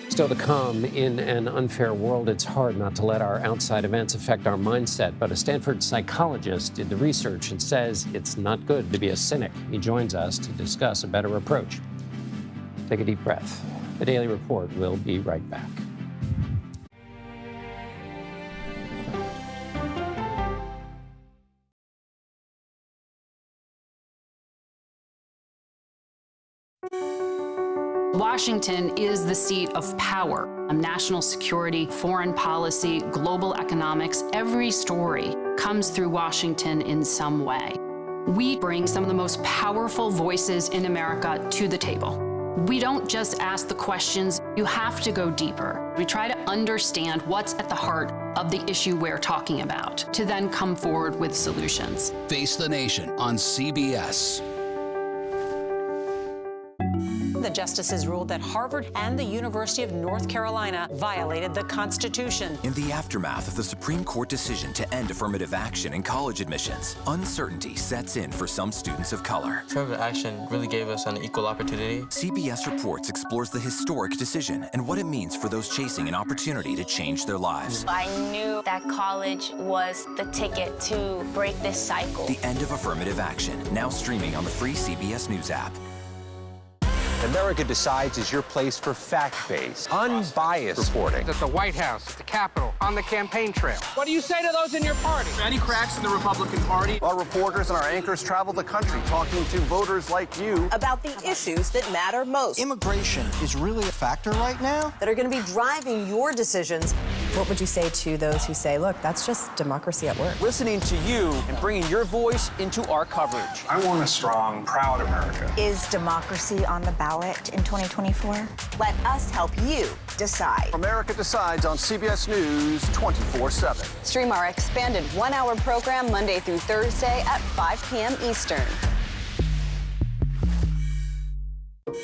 Still to come, in an unfair world, it's hard not to let our outside events affect our mindset, but a Stanford psychologist did the research and says it's not good to be a cynic. He joins us to discuss a better approach. Take a deep breath. The Daily Report will be right back. Washington is the seat of power. National security, foreign policy, global economics, every story comes through Washington in some way. We bring some of the most powerful voices in America to the table. We don't just ask the questions, you have to go deeper. We try to understand what's at the heart of the issue we're talking about, to then come forward with solutions. Face the Nation on CBS. The justices ruled that Harvard and the University of North Carolina violated the Constitution. In the aftermath of the Supreme Court decision to end affirmative action in college admissions, uncertainty sets in for some students of color. Affirmative action really gave us an equal opportunity. CBS Reports explores the historic decision and what it means for those chasing an opportunity to change their lives. I knew that college was the ticket to break this cycle. The end of affirmative action, now streaming on the free CBS News app. America Decides is your place for fact-based, unbiased reporting. At the White House, at the Capitol, on the campaign trail. What do you say to those in your party? Any cracks in the Republican Party? Our reporters and our anchors travel the country talking to voters like you about the issues that matter most. Immigration is really a factor right now that are going to be driving your decisions. What would you say to those who say, look, that's just democracy at work? Listening to you and bringing your voice into our coverage. I want a strong, proud America. Is democracy on the ballot in 2024? Let us help you decide. America Decides on CBS News 24/7. Stream our expanded one-hour program Monday through Thursday at 5 p.m. Eastern.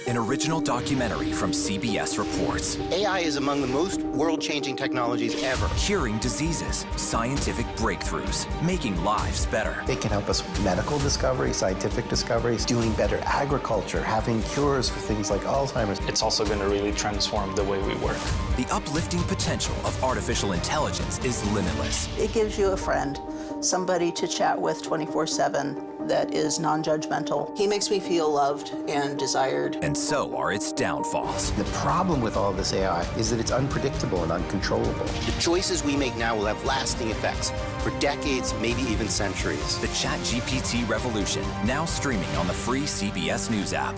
an original documentary from CBS reports. AI is among the most world-changing technologies ever. Curing diseases, scientific breakthroughs, making lives better. It can help us with medical discoveries, scientific discoveries, doing better agriculture, having cures for things like Alzheimer's. It's also going to really transform the way we work. The uplifting potential of artificial intelligence is limitless. It gives you a friend, somebody to chat with 24/7 that is non-judgmental. He makes me feel loved and desired. And so are its downfalls. The problem with all this AI is that it's unpredictable and uncontrollable. The choices we make now will have lasting effects for decades, maybe even centuries. The ChatGPT revolution, now streaming on the free CBS News app.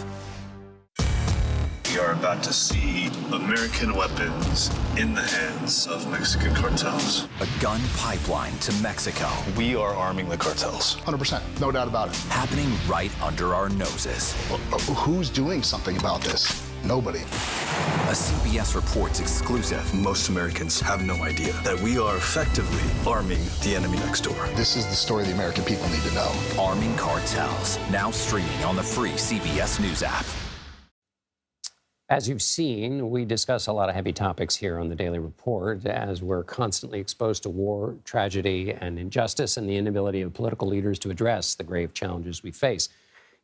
We are about to see American weapons in the hands of Mexican cartels. A gun pipeline to Mexico. We are arming the cartels. 100%, no doubt about it. Happening right under our noses. Who's doing something about this? Nobody. A CBS Reports exclusive. Most Americans have no idea that we are effectively arming the enemy next door. This is the story the American people need to know. Arming cartels, now streaming on the free CBS News app. As you've seen, we discuss a lot of heavy topics here on the Daily Report as we're constantly exposed to war, tragedy, and injustice, and the inability of political leaders to address the grave challenges we face.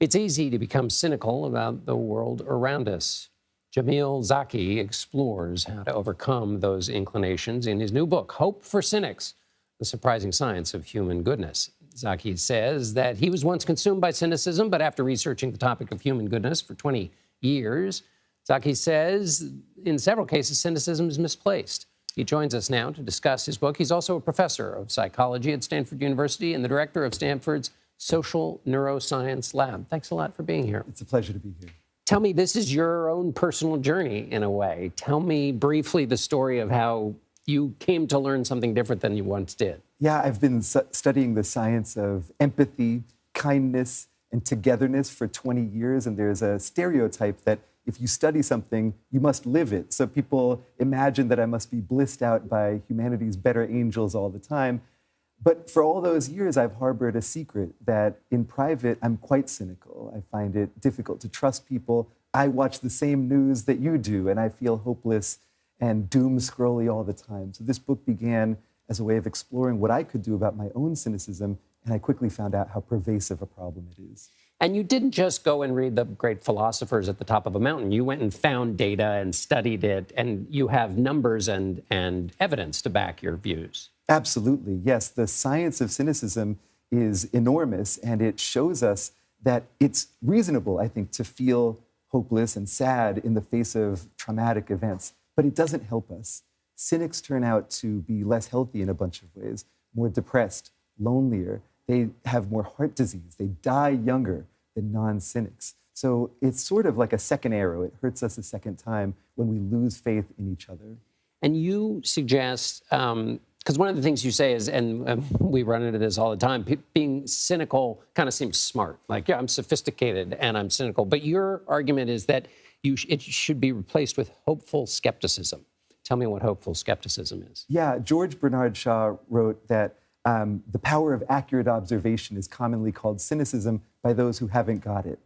It's easy to become cynical about the world around us. Jamil Zaki explores how to overcome those inclinations in his new book, Hope for Cynics: The Surprising Science of Human Goodness. Zaki says that he was once consumed by cynicism, but after researching the topic of human goodness for 20 years, Zaki says, in several cases, cynicism is misplaced. He joins us now to discuss his book. He's also a professor of psychology at Stanford University and the director of Stanford's Social Neuroscience Lab. Thanks a lot for being here. It's a pleasure to be here. Tell me, this is your own personal journey, in a way. Tell me briefly the story of how you came to learn something different than you once did. Yeah, I've been studying the science of empathy, kindness, and togetherness for 20 years, and there's a stereotype that if you study something, you must live it. So people imagine that I must be blissed out by humanity's better angels all the time. But for all those years, I've harbored a secret that in private, I'm quite cynical. I find it difficult to trust people. I watch the same news that you do, and I feel hopeless and doom scrolly all the time. So this book began as a way of exploring what I could do about my own cynicism, and I quickly found out how pervasive a problem it is. And you didn't just go and read the great philosophers at the top of a mountain. You went and found data and studied it, and you have numbers and evidence to back your views. Absolutely, yes. The science of cynicism is enormous, and it shows us that it's reasonable, I think, to feel hopeless and sad in the face of traumatic events, but it doesn't help us. Cynics turn out to be less healthy in a bunch of ways, more depressed, lonelier. They have more heart disease. They die younger than non-cynics. So it's sort of like a second arrow. It hurts us a second time when we lose faith in each other. And you suggest, because one of the things you say is, and we run into this all the time, being cynical kind of seems smart. Like, yeah, I'm sophisticated and I'm cynical. But your argument is that it should be replaced with hopeful skepticism. Tell me what hopeful skepticism is. Yeah, George Bernard Shaw wrote that the power of accurate observation is commonly called cynicism by those who haven't got it.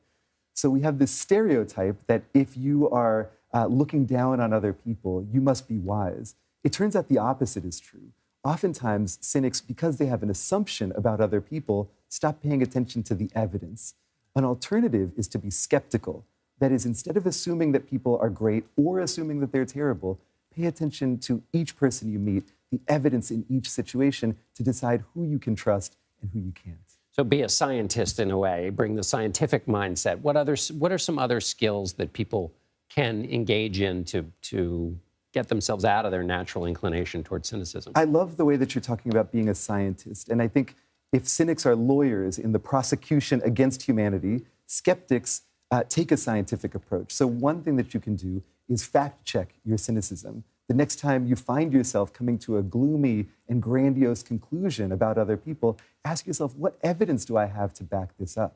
So we have this stereotype that if you are looking down on other people, you must be wise. It turns out the opposite is true. Oftentimes, cynics, because they have an assumption about other people, stop paying attention to the evidence. An alternative is to be skeptical. That is, instead of assuming that people are great or assuming that they're terrible, pay attention to each person you meet, the evidence in each situation to decide who you can trust and who you can't. So be a scientist in a way, bring the scientific mindset. What are some other skills that people can engage in to get themselves out of their natural inclination towards cynicism? I love the way that you're talking about being a scientist. And I think if cynics are lawyers in the prosecution against humanity, skeptics take a scientific approach. So one thing that you can do is fact check your cynicism. The next time you find yourself coming to a gloomy and grandiose conclusion about other people, ask yourself, what evidence do I have to back this up?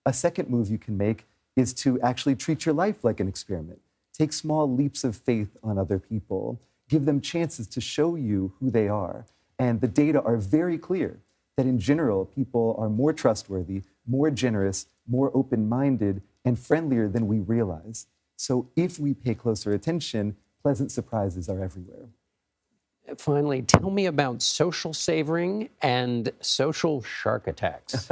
A second move you can make is to actually treat your life like an experiment. Take small leaps of faith on other people. Give them chances to show you who they are. And the data are very clear that in general, people are more trustworthy, more generous, more open-minded, and friendlier than we realize. So if we pay closer attention, pleasant surprises are everywhere. Finally, tell me about social savoring and social shark attacks.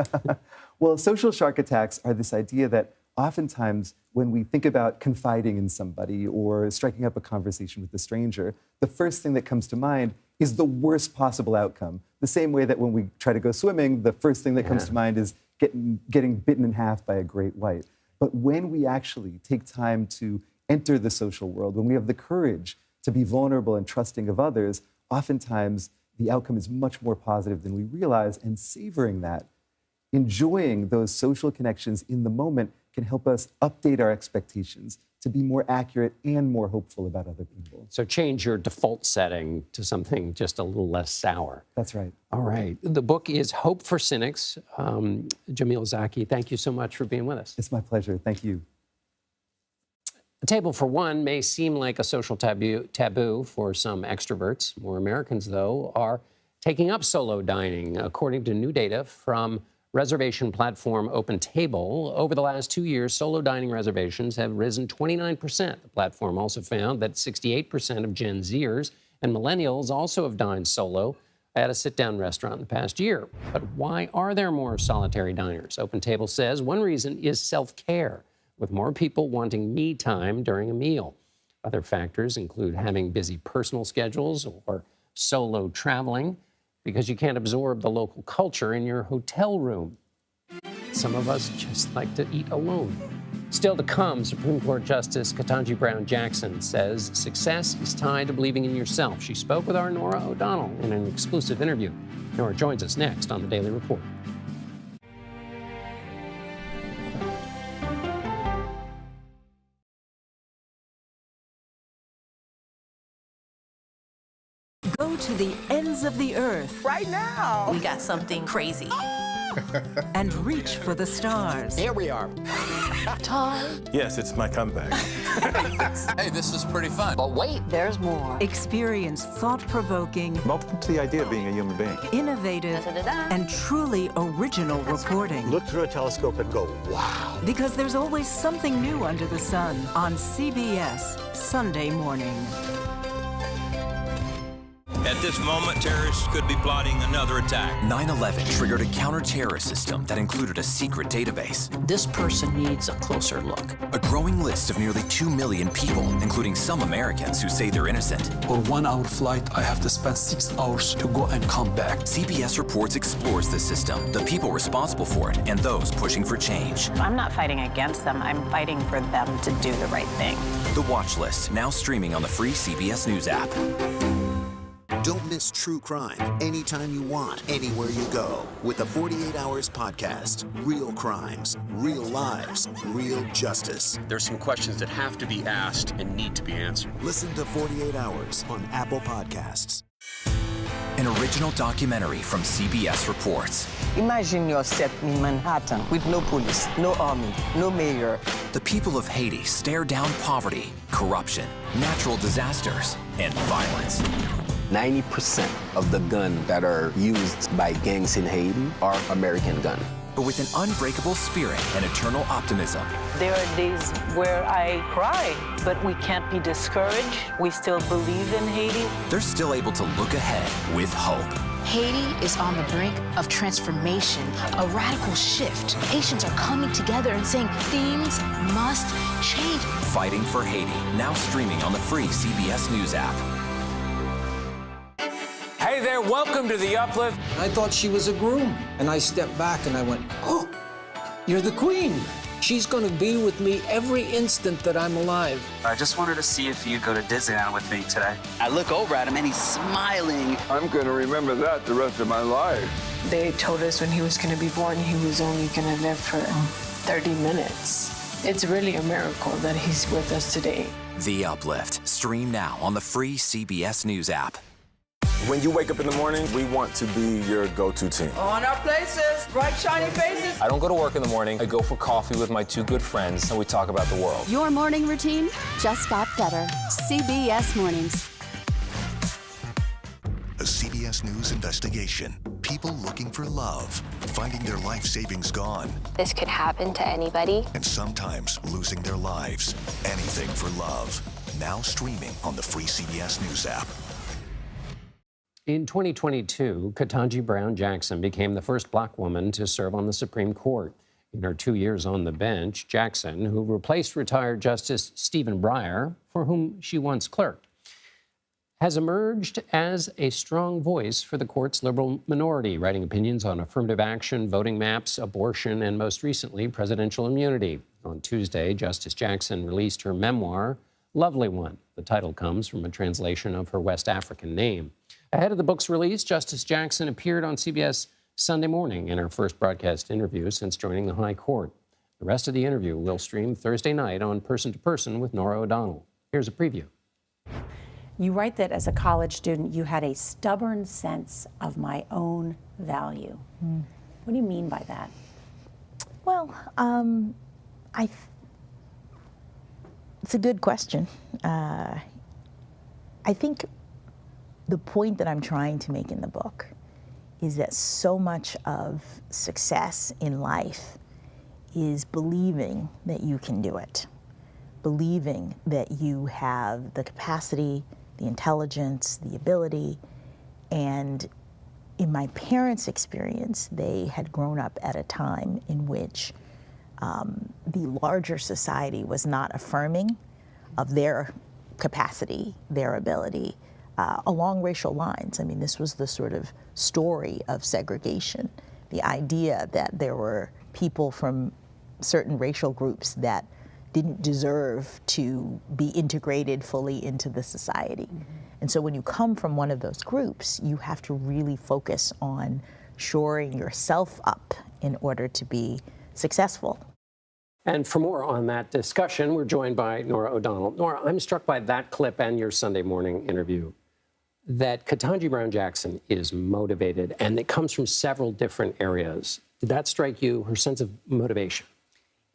Well, social shark attacks are this idea that oftentimes when we think about confiding in somebody or striking up a conversation with a stranger, the first thing that comes to mind is the worst possible outcome. The same way that when we try to go swimming, the first thing that comes to mind is getting bitten in half by a great white. But when we actually take time to enter the social world, when we have the courage to be vulnerable and trusting of others, oftentimes the outcome is much more positive than we realize, and savoring that, enjoying those social connections in the moment can help us update our expectations to be more accurate and more hopeful about other people. So change your default setting to something just a little less sour. That's right. All right. The book is Hope for Cynics. Jamil Zaki, thank you so much for being with us. It's my pleasure. Thank you. A table for one may seem like a social taboo for some extroverts. More Americans, though, are taking up solo dining. According to new data from reservation platform OpenTable, over the last 2 years, solo dining reservations have risen 29%. The platform also found that 68% of Gen Zers and millennials also have dined solo at a sit-down restaurant in the past year. But why are there more solitary diners? OpenTable says one reason is self-care, with more people wanting me time during a meal. Other factors include having busy personal schedules or solo traveling, because you can't absorb the local culture in your hotel room. Some of us just like to eat alone. Still to come, Supreme Court Justice Ketanji Brown Jackson says success is tied to believing in yourself. She spoke with our Norah O'Donnell in an exclusive interview. Norah joins us next on The Daily Report. Go to the ends of the earth. Right now. We got something crazy. And reach for the stars. Here we are. Time. Yes, it's my comeback. Hey, this is pretty fun. But wait, there's more. Experience thought-provoking, Welcome to the idea of being a human being. innovative, and truly original reporting. Look through a telescope and go, wow. Because there's always something new under the sun on CBS Sunday morning. At this moment, terrorists could be plotting another attack. 9/11 triggered a counter-terrorist system that included a secret database. This person needs a closer look. A growing list of nearly 2 million people, including some Americans who say they're innocent. For 1 hour flight, I have to spend 6 hours to go and come back. CBS Reports explores the system, the people responsible for it, and those pushing for change. I'm not fighting against them. I'm fighting for them to do the right thing. The Watch List, now streaming on the free CBS News app. Don't miss true crime anytime you want, anywhere you go. With the 48 Hours podcast. Real crimes, real lives, real justice. There's some questions that have to be asked and need to be answered. Listen to 48 Hours on Apple Podcasts. An original documentary from CBS Reports. Imagine yourself in Manhattan with no police, no army, no mayor. The people of Haiti stare down poverty, corruption, natural disasters, and violence. 90% of the guns that are used by gangs in Haiti are American guns. But with an unbreakable spirit and eternal optimism. There are days where I cry, but we can't be discouraged. We still believe in Haiti. They're still able to look ahead with hope. Haiti is on the brink of transformation, a radical shift. Haitians are coming together and saying things must change. Fighting for Haiti, now streaming on the free CBS News app. Hey there, welcome to The Uplift. I thought she was a groom, and I stepped back and I went, oh, you're the queen. She's going to be with me every instant that I'm alive. I just wanted to see if you'd go to Disneyland with me today. I look over at him and he's smiling. I'm going to remember that the rest of my life. They told us when he was going to be born, he was only going to live for 30 minutes. It's really a miracle that he's with us today. The Uplift. Stream now on the free CBS News app. When you wake up in the morning, we want to be your go-to team. On our places, bright shiny faces. I don't go to work in the morning. I go for coffee with my 2 good friends, and we talk about the world. Your morning routine just got better. CBS Mornings. A CBS News investigation. people looking for love, finding their life savings gone. This could happen to anybody. And sometimes losing their lives. Anything for love. Now streaming on the free CBS News app. In 2022, Ketanji Brown Jackson became the first Black woman to serve on the Supreme Court. In her 2 years on the bench, Jackson, who replaced retired Justice Stephen Breyer, for whom she once clerked, has emerged as a strong voice for the court's liberal minority, writing opinions on affirmative action, voting maps, abortion, and most recently, presidential immunity. On Tuesday, Justice Jackson released her memoir, Lovely One. The title comes from a translation of her West African name. Ahead of the book's release, Justice Jackson appeared on CBS Sunday morning in her first broadcast interview since joining the High Court. The rest of the interview will stream Thursday night on Person to Person with Norah O'Donnell. Here's a preview. You write that as a college student, you had a stubborn sense of my own value. What do you mean by that? Well, it's a good question. I think the point that I'm trying to make in the book is that so much of success in life is believing that you can do it, believing that you have the capacity, the intelligence, the ability. And in my parents' experience, they had grown up at a time in which the larger society was not affirming of their capacity, their ability, along racial lines. I mean, this was the sort of story of segregation, the idea that there were people from certain racial groups that didn't deserve to be integrated fully into the society. And so when you come from one of those groups, you have to really focus on shoring yourself up in order to be successful. And for more on that discussion, we're joined by Norah O'Donnell. Norah, I'm struck by that clip and your Sunday morning interview that Ketanji Brown Jackson is motivated, and it comes from several different areas. Did that strike you, her sense of motivation?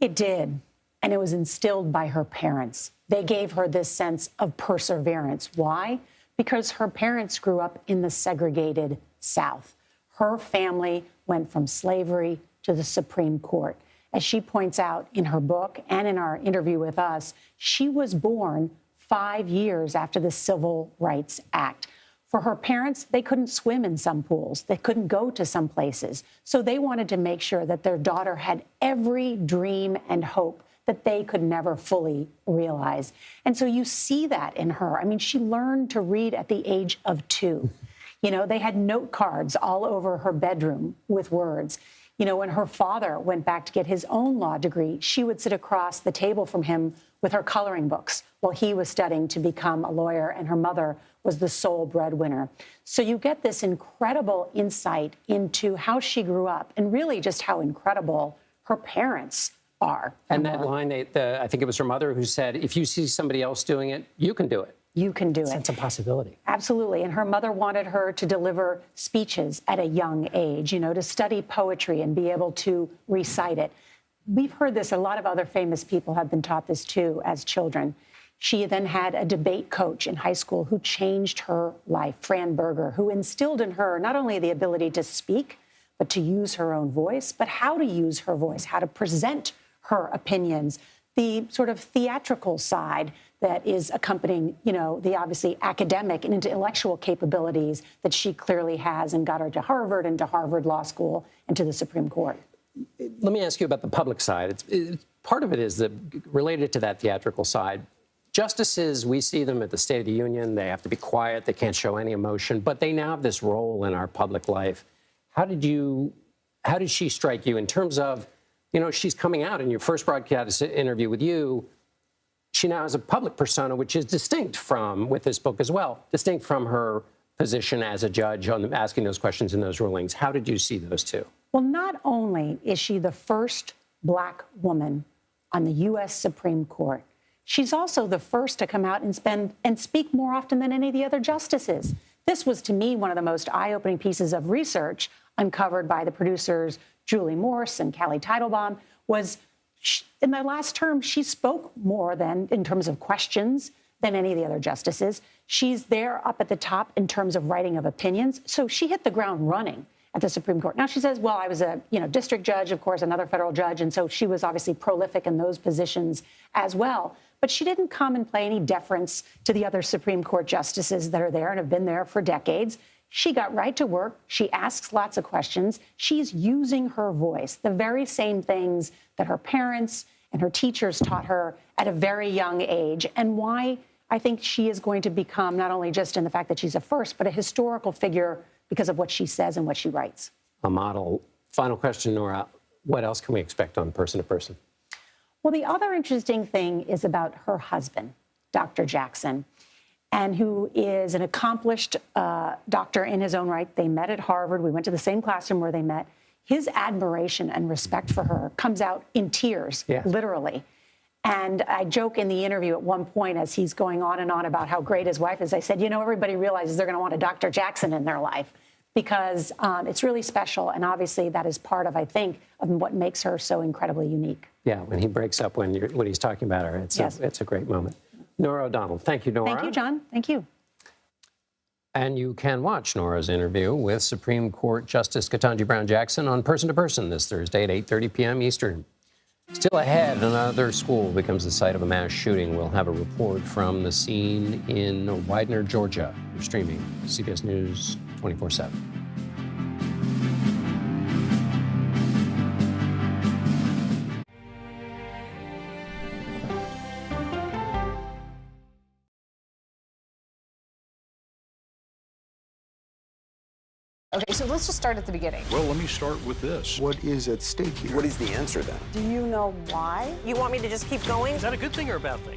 It did, and it was instilled by her parents. They gave her this sense of perseverance. Why? Because her parents grew up in the segregated South. Her family went from slavery to the Supreme Court. As she points out in her book and in our interview with us, she was born 5 years after the Civil Rights Act. For her parents, they couldn't swim in some pools. They couldn't go to some places. So they wanted to make sure that their daughter had every dream and hope that they could never fully realize. And so you see that in her. I mean, she learned to read at the age of 2. You know, they had note cards all over her bedroom with words. You know, when her father went back to get his own law degree, she would sit across the table from him with her coloring books while he was studying to become a lawyer, and her mother was the sole breadwinner. So you get this incredible insight into how she grew up and really just how incredible her parents are. And that line, I think it was her mother who said, if you see somebody else doing it, you can do it. You can do it. Sense of possibility. Absolutely. And her mother wanted her to deliver speeches at a young age, you know, to study poetry and be able to recite it. We've heard this. A lot of other famous people have been taught this, too, as children. She then had a debate coach in high school who changed her life, Fran Berger, who instilled in her not only the ability to speak, but to use her own voice, but how to use her voice, how to present her opinions, the sort of theatrical side that is accompanying, you know, the obviously academic and intellectual capabilities that she clearly has and got her to Harvard and to Harvard Law School and to the Supreme Court. Let me ask you about the public side. Part of it is related to that theatrical side. Justices, we see them at the State of the Union. They have to be quiet. They can't show any emotion, but they now have this role in our public life. How did she strike you in terms of, you know, she's coming out in your first broadcast interview with you. She now has a public persona, which is distinct from, with this book as well, distinct from her position as a judge on asking those questions and those rulings. How did you see those two? Well, not only is she the first Black woman on the U.S. Supreme Court, she's also the first to come out and speak more often than any of the other justices. This was, to me, one of the most eye-opening pieces of research uncovered by the producers Julie Morse and Callie Teitelbaum was in the last term, she spoke more than, in terms of questions, than any of the other justices. She's there up at the top in terms of writing of opinions. So she hit the ground running. at the Supreme Court. Now, she says, well, I was a district judge, of course, another federal judge, and so she was obviously prolific in those positions as well. But she didn't come and play any deference to the other Supreme Court justices that are there and have been there for decades. She got right to work. She asks lots of questions. She's using her voice, the very same things that her parents and her teachers taught her at a very young age, and why I think she is going to become, not only just in the fact that she's a first, but a historical figure because of what she says and what she writes. A model. Final question, Nora. What else can we expect on Person to Person? Well, the other interesting thing is about her husband, Dr. Jackson, and who is an accomplished doctor in his own right. They met at Harvard. We went to the same classroom where they met. His admiration and respect for her comes out in tears, literally. And I joke in the interview at one point as he's going on and on about how great his wife is. I said, everybody realizes they're going to want a Dr. Jackson in their life because it's really special. And obviously that is part of, I think, of what makes her so incredibly unique. Yeah, when he breaks up when he's talking about her, it's a great moment. Nora O'Donnell. Thank you, Nora. Thank you, John. Thank you. And you can watch Nora's interview with Supreme Court Justice Ketanji Brown Jackson on Person to Person this Thursday at 8:30 p.m. Eastern. Still ahead, another school becomes the site of a mass shooting. We'll have a report from the scene in Widener, Georgia. We're streaming CBS News 24/7. Okay, so let's just start at the beginning. Well, let me start with this. What is at stake here? What is the answer then? Do you know why? You want me to just keep going? Is that a good thing or a bad thing?